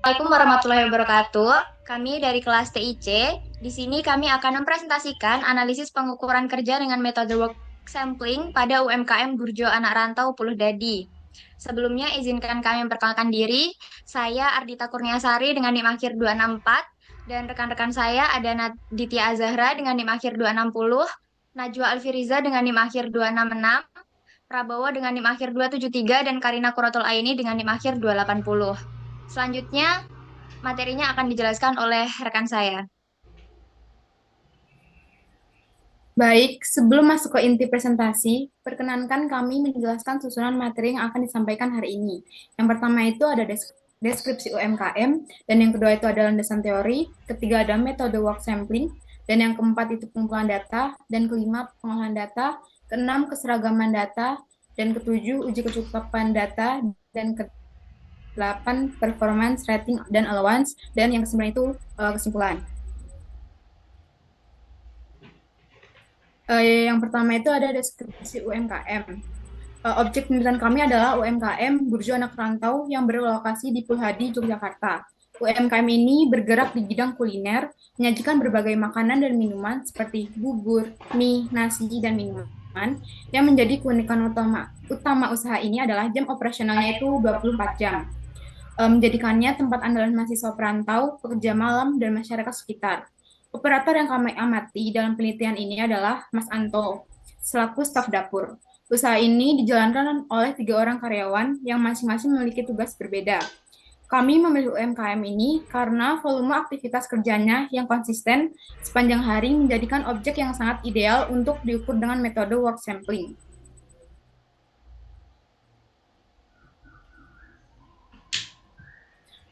Assalamualaikum warahmatullahi wabarakatuh. Kami dari kelas TIC. Di sini kami akan mempresentasikan analisis pengukuran kerja dengan metode work sampling pada UMKM Burjo Anak Rantau Puluh Dadi. Sebelumnya izinkan kami memperkenalkan diri. Saya Ardita Kurniasari dengan NIM akhir 264 dan rekan-rekan saya ada Naditya Azahra dengan NIM akhir 260, Najwa Alfiriza dengan NIM akhir 266, Prabowo dengan NIM akhir 273 dan Karina Kuratul Aini dengan NIM akhir 280. Selanjutnya, materinya akan dijelaskan oleh rekan saya. Baik, sebelum masuk ke inti presentasi, perkenankan kami menjelaskan susunan materi yang akan disampaikan hari ini. Yang pertama itu ada deskripsi UMKM, dan yang kedua itu adalah landasan teori, ketiga ada metode work sampling, dan yang keempat itu pengumpulan data, dan kelima pengolahan data, keenam keseragaman data, dan ketujuh uji kecukupan data, dan kedelapan performance rating dan allowance, dan yang kesembilan itu kesimpulan. Yang pertama itu ada deskripsi UMKM. Objek penelitian kami adalah UMKM Burjo Anak Rantau yang berlokasi di Pulhadi, Yogyakarta. UMKM ini bergerak di bidang kuliner, menyajikan berbagai makanan dan minuman seperti bubur, mie, nasi, dan minuman. Yang menjadi keunikan utama usaha ini adalah jam operasionalnya itu 24 jam. Menjadikannya tempat andalan mahasiswa perantau, pekerja malam, dan masyarakat sekitar. Operator yang kami amati dalam penelitian ini adalah Mas Anto, selaku staf dapur. Usaha ini dijalankan oleh 3 orang karyawan yang masing-masing memiliki tugas berbeda. Kami memilih UMKM ini karena volume aktivitas kerjanya yang konsisten sepanjang hari menjadikan objek yang sangat ideal untuk diukur dengan metode work sampling.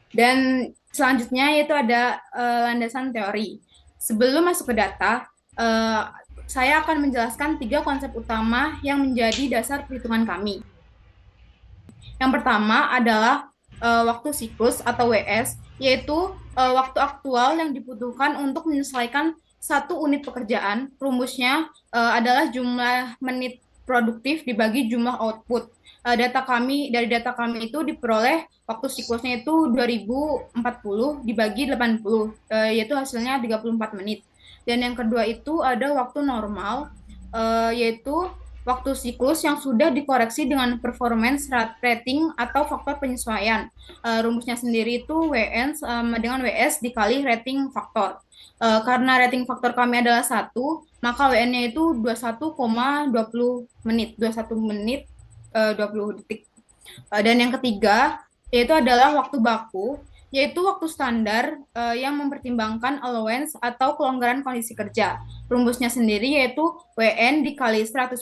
Dan selanjutnya yaitu ada landasan teori. Sebelum masuk ke data, saya akan menjelaskan 3 konsep utama yang menjadi dasar perhitungan kami. Yang pertama adalah waktu siklus atau WS, yaitu waktu aktual yang dibutuhkan untuk menyelesaikan satu unit pekerjaan. Rumusnya adalah jumlah menit produktif dibagi jumlah output. Data kami itu diperoleh waktu siklusnya itu 2040 dibagi 80, yaitu hasilnya 34 menit. Dan yang kedua itu ada waktu normal, yaitu waktu siklus yang sudah dikoreksi dengan performance rating atau faktor penyesuaian. Rumusnya sendiri itu WN dengan WS dikali rating faktor. Karena rating faktor kami adalah 1, maka WN-nya itu 21,20 menit, 21 menit 20 detik. Dan yang ketiga, yaitu adalah waktu baku, yaitu waktu standar yang mempertimbangkan allowance atau kelonggaran kondisi kerja. Rumusnya sendiri yaitu WN dikali 100%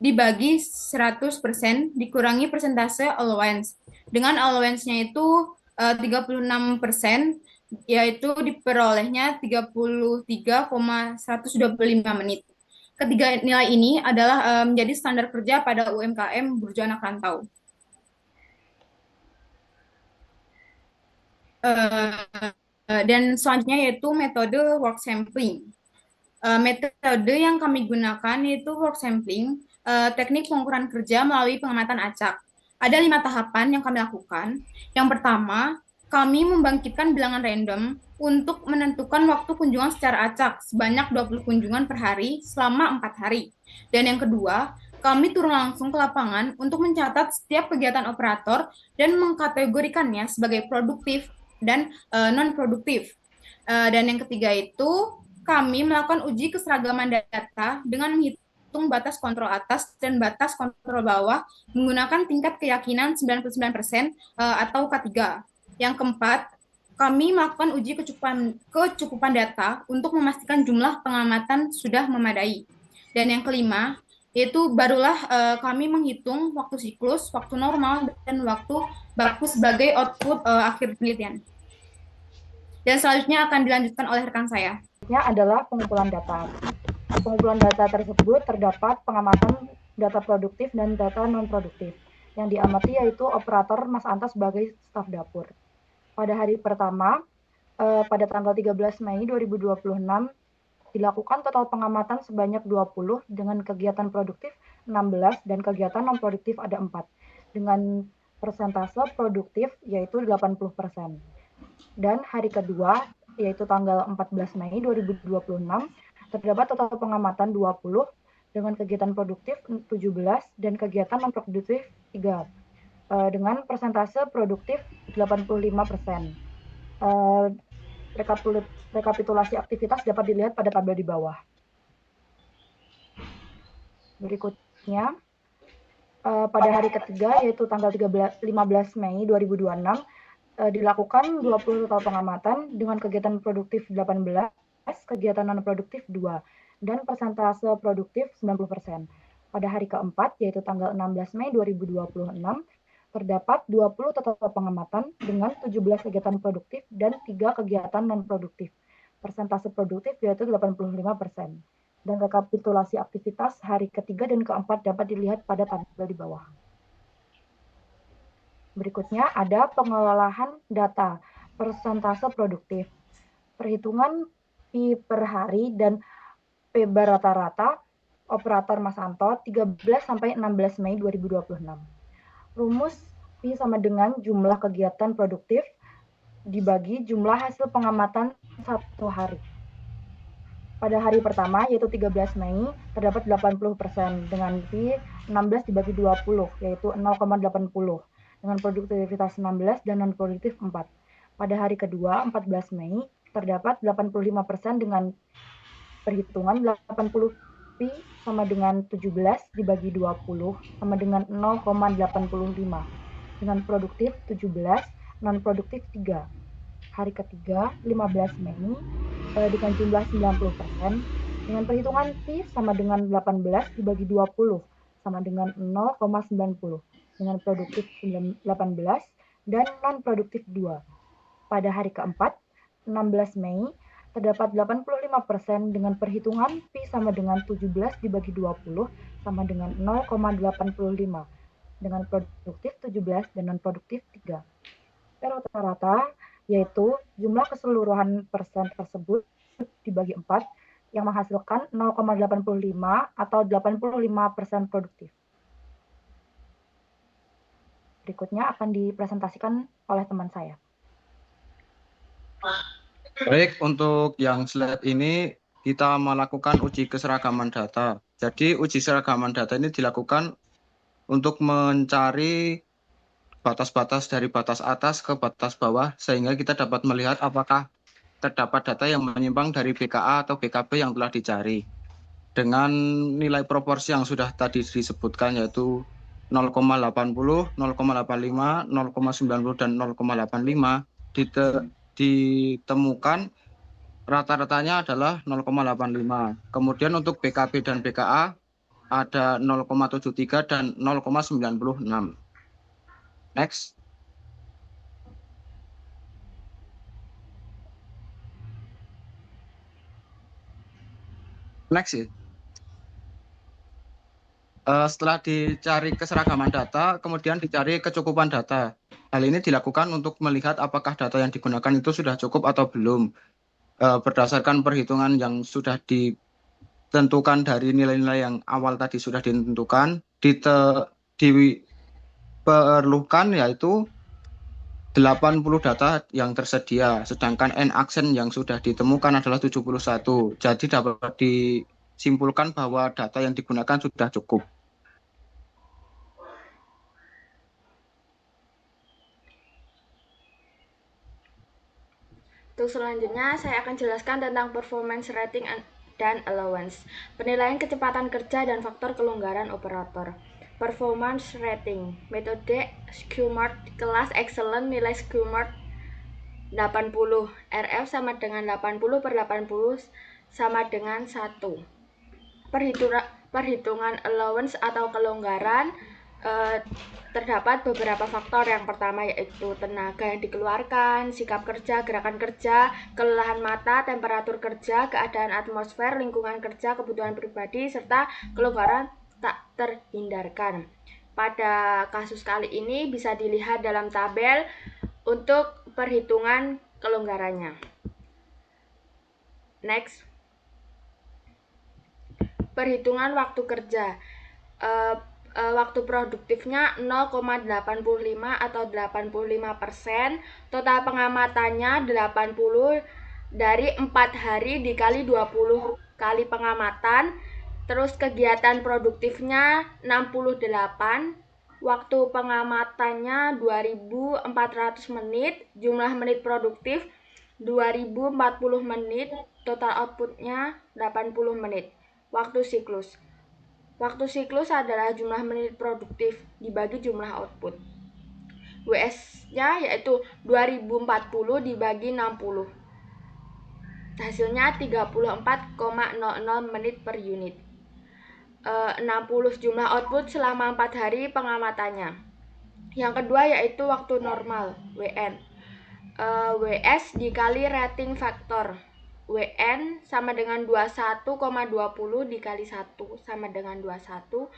dibagi 100% dikurangi persentase allowance. Dengan allowance-nya itu 36%, yaitu diperolehnya 33,125 menit. Ketiga nilai ini adalah menjadi standar kerja pada UMKM Burjo Anak Rantau. Dan selanjutnya yaitu metode work sampling. Metode yang kami gunakan yaitu work sampling, teknik pengukuran kerja melalui pengamatan acak. Ada 5 tahapan yang kami lakukan. Yang pertama, kami membangkitkan bilangan random untuk menentukan waktu kunjungan secara acak sebanyak 20 kunjungan per hari selama 4 hari. Dan yang kedua, kami turun langsung ke lapangan untuk mencatat setiap kegiatan operator dan mengkategorikannya sebagai produktif dan non-produktif. Dan yang ketiga itu kami melakukan uji keseragaman data dengan menghitung batas kontrol atas dan batas kontrol bawah menggunakan tingkat keyakinan 99% atau K3. Yang keempat, kami melakukan uji kecukupan data untuk memastikan jumlah pengamatan sudah memadai. Dan yang kelima, yaitu barulah kami menghitung waktu siklus, waktu normal, dan waktu baku sebagai output akhir penelitian. Dan selanjutnya akan dilanjutkan oleh rekan saya. Adalah pengumpulan data. Pengumpulan data tersebut terdapat pengamatan data produktif dan data non-produktif. Yang diamati yaitu operator Mas Anta sebagai staf dapur. Pada hari pertama, pada tanggal 13 Mei 2026, dilakukan total pengamatan sebanyak 20 dengan kegiatan produktif 16 dan kegiatan non-produktif ada 4. Dengan persentase produktif yaitu 80%. Dan hari kedua yaitu tanggal 14 Mei 2026 terdapat total pengamatan 20 dengan kegiatan produktif 17 dan kegiatan non produktif 3 dengan persentase produktif 85%. Rekapitulasi aktivitas dapat dilihat pada tabel di bawah. Berikutnya, pada hari ketiga yaitu tanggal 15 Mei 2026 dilakukan 20 total pengamatan dengan kegiatan produktif 18, kegiatan non produktif 2 dan persentase produktif 90%. Pada hari keempat yaitu tanggal 16 Mei 2026 terdapat 20 total pengamatan dengan 17 kegiatan produktif dan 3 kegiatan non produktif. Persentase produktif yaitu 85%. Dan rekapitulasi aktivitas hari ketiga dan keempat dapat dilihat pada tabel di bawah. Berikutnya ada pengolahan data, persentase produktif, perhitungan Pi per hari dan P bar rata-rata, operator Mas Anto 13 sampai 16 Mei 2026. Rumus Pi sama dengan jumlah kegiatan produktif dibagi jumlah hasil pengamatan satu hari. Pada hari pertama, yaitu 13 Mei, terdapat 80% dengan Pi 16 dibagi 20, yaitu 0,80, dengan produktivitas 16 dan non-produktif 4. Pada hari kedua, 14 Mei, terdapat 85% dengan perhitungan 80 Pi sama dengan 17 dibagi 20, sama dengan 0,85, dengan produktif 17, non-produktif 3. Hari ketiga, 15 Mei, dengan jumlah 90%, dengan perhitungan Pi sama dengan 18 dibagi 20, sama dengan 0,90, dengan produktif 18 dan non-produktif 2. Pada hari keempat, 16 Mei, terdapat 85% dengan perhitungan Pi sama dengan 17 dibagi 20, sama dengan 0,85, dengan produktif 17 dan non-produktif 3. Rata-rata yaitu jumlah keseluruhan persen tersebut dibagi 4 yang menghasilkan 0,85 atau 85% produktif. Berikutnya akan dipresentasikan oleh teman saya. Baik, untuk yang slide ini kita melakukan uji keseragaman data. Jadi uji keseragaman data ini dilakukan untuk mencari batas-batas dari batas atas ke batas bawah sehingga kita dapat melihat apakah terdapat data yang menyimpang dari BKA atau BKB yang telah dicari. Dengan nilai proporsi yang sudah tadi disebutkan yaitu 0,80, 0,85, 0,90 dan 0,85 ditemukan rata-ratanya adalah 0,85. Kemudian untuk BKB dan BKA ada 0,73 dan 0,96. Next. Next ya. Setelah dicari keseragaman data, kemudian dicari kecukupan data. Hal ini dilakukan untuk melihat apakah data yang digunakan itu sudah cukup atau belum. Berdasarkan perhitungan yang sudah ditentukan dari nilai-nilai yang awal tadi sudah ditentukan, diperlukan yaitu 80 data yang tersedia, sedangkan N aksen yang sudah ditemukan adalah 71. Jadi dapat disimpulkan bahwa data yang digunakan sudah cukup. Untuk selanjutnya, saya akan jelaskan tentang performance rating dan allowance, penilaian kecepatan kerja dan faktor kelonggaran operator. Performance rating, metode SKUMART, kelas excellent, nilai SKUMART 80, RF sama dengan 80/80 sama dengan 1. Perhitungan allowance atau kelonggaran, terdapat beberapa faktor. Yang pertama yaitu tenaga yang dikeluarkan, sikap kerja, gerakan kerja, kelelahan mata, temperatur kerja, keadaan atmosfer, lingkungan kerja, kebutuhan pribadi, serta kelonggaran tak terhindarkan. Pada kasus kali ini bisa dilihat dalam tabel untuk perhitungan kelonggarannya. Next. Perhitungan waktu kerja. waktu produktifnya 0,85 atau 85%, total pengamatannya 80 dari 4 hari dikali 20 kali pengamatan, terus kegiatan produktifnya 68, waktu pengamatannya 2.400 menit, jumlah menit produktif 2.040 menit, total outputnya 80 menit. Waktu siklus. Waktu siklus adalah jumlah menit produktif dibagi jumlah output. WS-nya yaitu 2040 dibagi 60. Hasilnya 34,00 menit per unit. 60 jumlah output selama 4 hari pengamatannya. Yang kedua yaitu waktu normal, WN. WS dikali rating faktor. WN sama dengan 21,20 dikali 1 sama dengan 21,20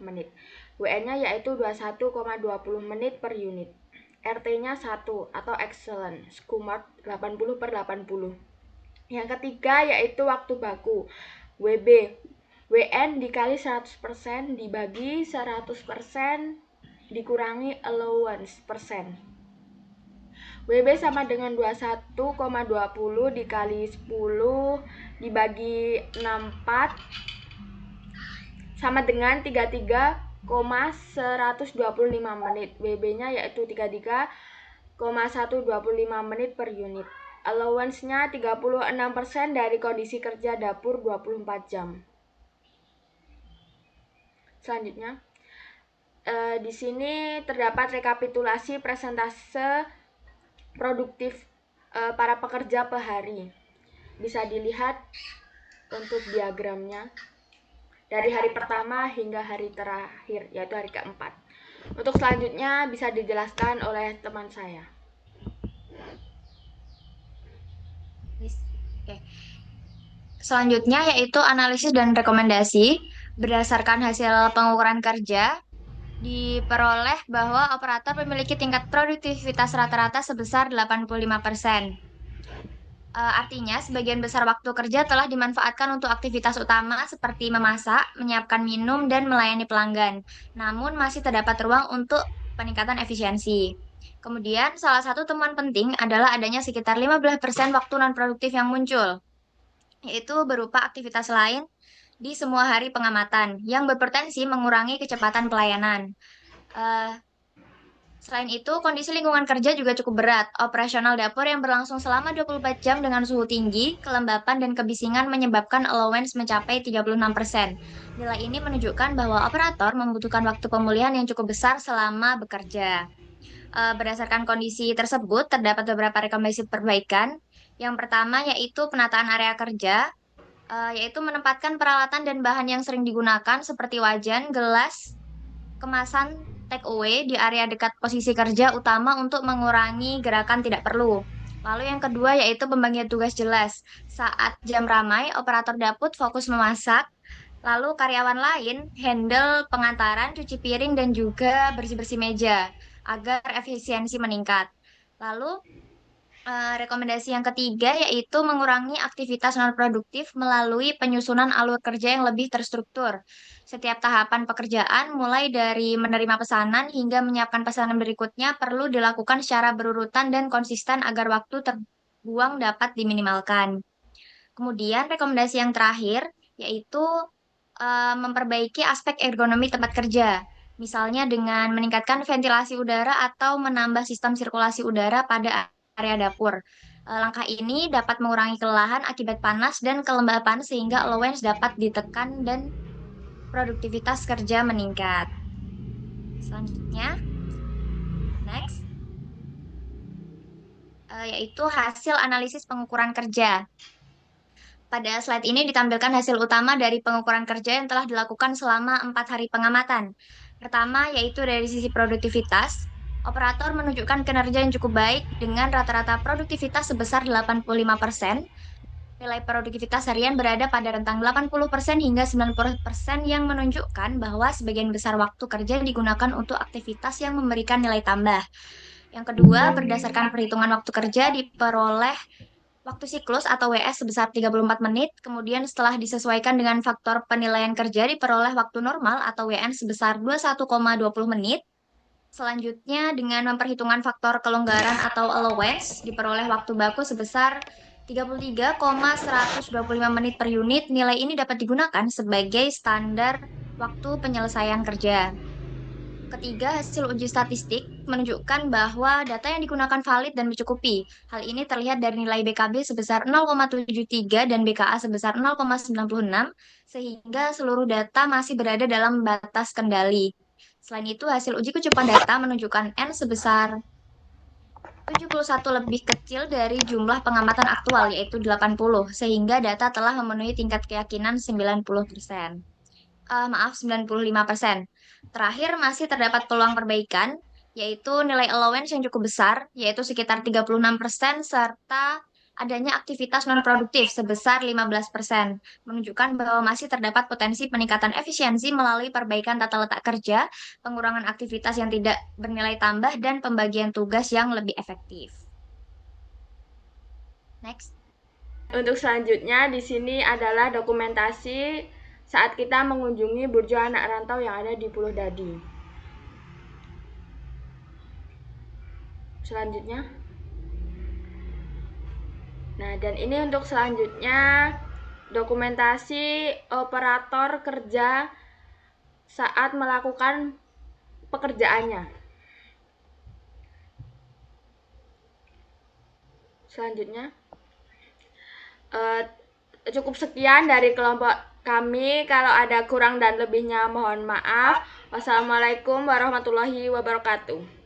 menit. WN-nya yaitu 21,20 menit per unit. RT-nya 1 atau excellent, SCUMART 80/80. Yang ketiga yaitu waktu baku, WB. WN dikali 100% dibagi 100% dikurangi allowance persen. WB sama dengan 21,20 dikali 10 dibagi 64 sama dengan 33,125 menit. WB-nya yaitu 33,125 menit per unit. Allowance-nya 36% dari kondisi kerja dapur 24 jam. Selanjutnya, di sini terdapat rekapitulasi presentase produktif para pekerja per hari. Bisa dilihat untuk diagramnya dari hari pertama hingga hari terakhir, yaitu hari keempat. Untuk selanjutnya bisa dijelaskan oleh teman saya. Oke. Selanjutnya yaitu analisis dan rekomendasi. Berdasarkan hasil pengukuran kerja, diperoleh bahwa operator memiliki tingkat produktivitas rata-rata sebesar 85%. Artinya, sebagian besar waktu kerja telah dimanfaatkan untuk aktivitas utama seperti memasak, menyiapkan minum, dan melayani pelanggan. Namun, masih terdapat ruang untuk peningkatan efisiensi. Kemudian, salah satu temuan penting adalah adanya sekitar 15% waktu non-produktif yang muncul, yaitu berupa aktivitas lain di semua hari pengamatan yang berpotensi mengurangi kecepatan pelayanan. Selain itu, kondisi lingkungan kerja juga cukup berat. Operasional dapur yang berlangsung selama 24 jam dengan suhu tinggi, kelembapan, dan kebisingan menyebabkan allowance mencapai 36%. Nilai ini menunjukkan bahwa operator membutuhkan waktu pemulihan yang cukup besar selama bekerja. Berdasarkan kondisi tersebut, terdapat beberapa rekomendasi perbaikan. Yang pertama yaitu penataan area kerja, yaitu menempatkan peralatan dan bahan yang sering digunakan seperti wajan, gelas, kemasan take away di area dekat posisi kerja utama untuk mengurangi gerakan tidak perlu. Lalu yang kedua yaitu pembagian tugas jelas. Saat jam ramai, operator dapur fokus memasak, lalu karyawan lain handle pengantaran, cuci piring, dan juga bersih-bersih meja agar efisiensi meningkat. Lalu rekomendasi yang ketiga yaitu mengurangi aktivitas non-produktif melalui penyusunan alur kerja yang lebih terstruktur. Setiap tahapan pekerjaan, mulai dari menerima pesanan hingga menyiapkan pesanan berikutnya, perlu dilakukan secara berurutan dan konsisten agar waktu terbuang dapat diminimalkan. Kemudian rekomendasi yang terakhir yaitu memperbaiki aspek ergonomi tempat kerja. Misalnya dengan meningkatkan ventilasi udara atau menambah sistem sirkulasi udara pada area dapur. Langkah ini dapat mengurangi kelelahan akibat panas dan kelembapan sehingga allowance dapat ditekan dan produktivitas kerja meningkat. Selanjutnya, next, yaitu hasil analisis pengukuran kerja. Pada slide ini ditampilkan hasil utama dari pengukuran kerja yang telah dilakukan selama 4 hari pengamatan. Pertama, yaitu dari sisi produktivitas. Operator menunjukkan kinerja yang cukup baik dengan rata-rata produktivitas sebesar 85%. Nilai produktivitas harian berada pada rentang 80% hingga 90% yang menunjukkan bahwa sebagian besar waktu kerja digunakan untuk aktivitas yang memberikan nilai tambah. Yang kedua, berdasarkan perhitungan waktu kerja diperoleh Waktu siklus atau WS sebesar 34 menit, kemudian setelah disesuaikan dengan faktor penilaian kerja diperoleh waktu normal atau WN sebesar 21,20 menit. Selanjutnya, dengan memperhitungkan faktor kelonggaran atau allowance, diperoleh waktu baku sebesar 33,125 menit per unit. Nilai ini dapat digunakan sebagai standar waktu penyelesaian kerja. Ketiga, hasil uji statistik menunjukkan bahwa data yang digunakan valid dan mencukupi. Hal ini terlihat dari nilai BKB sebesar 0,73 dan BKA sebesar 0,96, sehingga seluruh data masih berada dalam batas kendali. Selain itu, hasil uji kecukupan data menunjukkan N sebesar 71 lebih kecil dari jumlah pengamatan aktual, yaitu 80, sehingga data telah memenuhi tingkat keyakinan 90%. 95%. Terakhir, masih terdapat peluang perbaikan, yaitu nilai allowance yang cukup besar, yaitu sekitar 36%, serta adanya aktivitas non-produktif sebesar 15%, menunjukkan bahwa masih terdapat potensi peningkatan efisiensi melalui perbaikan tata letak kerja, pengurangan aktivitas yang tidak bernilai tambah, dan pembagian tugas yang lebih efektif. Next. Untuk selanjutnya di sini adalah dokumentasi saat kita mengunjungi burjo anak rantau yang ada di Pulau Dadi. Selanjutnya. Nah, dan ini untuk selanjutnya dokumentasi operator kerja saat melakukan pekerjaannya. Selanjutnya. Cukup sekian dari kelompok kami. Kalau ada kurang dan lebihnya mohon maaf. Wassalamualaikum warahmatullahi wabarakatuh.